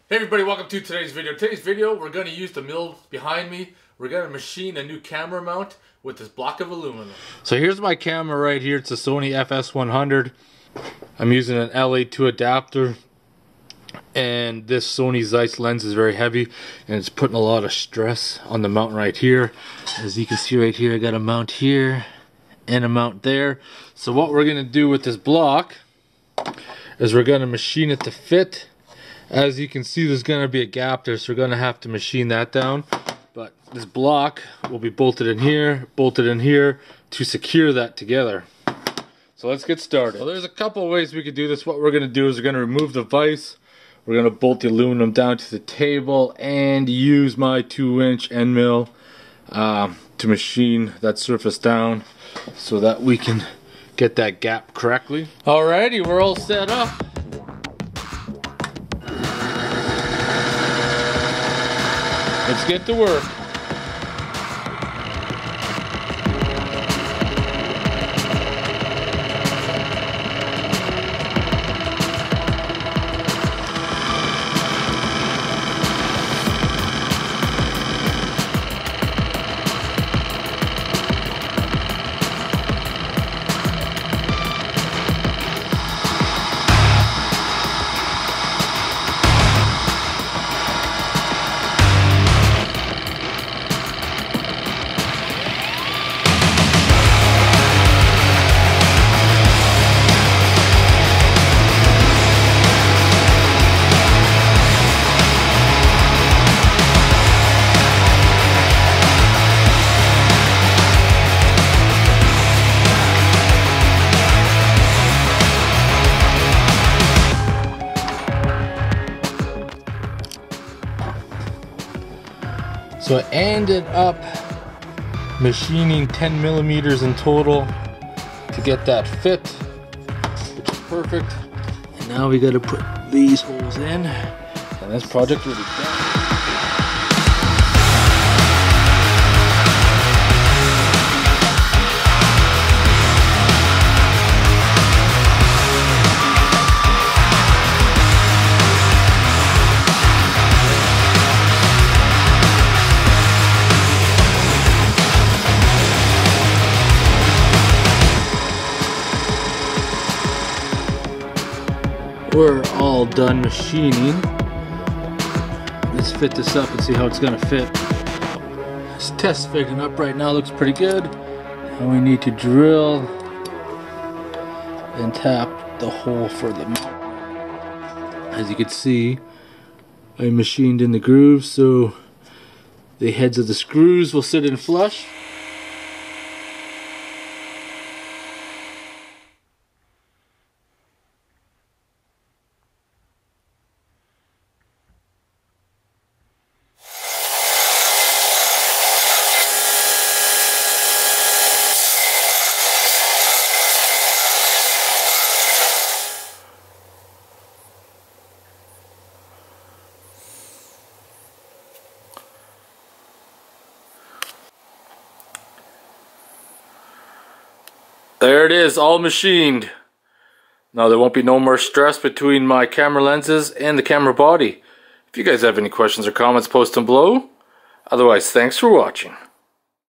Hey everybody, welcome to today's video. Today's video, we're going to use the mill behind me. We're going to machine a new camera mount with this block of aluminum. So here's my camera right here. It's a Sony FS100. I'm using an LA2 adapter. And this Sony Zeiss lens is very heavy. And it's putting a lot of stress on the mount right here. As you can see right here, I got a mount here and a mount there. So what we're going to do with this block is we're going to machine it to fit. As you can see, there's going to be a gap there, so we're going to have to machine that down. But this block will be bolted in here to secure that together. So let's get started. Well, there's a couple of ways we could do this. What we're going to do is we're going to remove the vise. We're going to bolt the aluminum down to the table and use my 2-inch end mill to machine that surface down so that we can get that gap correctly. Alrighty, we're all set up. Let's get to work. So I ended up machining 10 millimeters in total to get that fit, which is perfect. And now we got to put these holes in, and this project will be done. We're all done machining. Let's fit this up and see how it's gonna fit. This test fitting up right now looks pretty good. And we need to drill and tap the hole for the mount. As you can see, I machined in the grooves so the heads of the screws will sit in flush. There it is, all machined. Now there won't be no more stress between my camera lenses and the camera body. If you guys have any questions or comments, post them below. Otherwise, thanks for watching.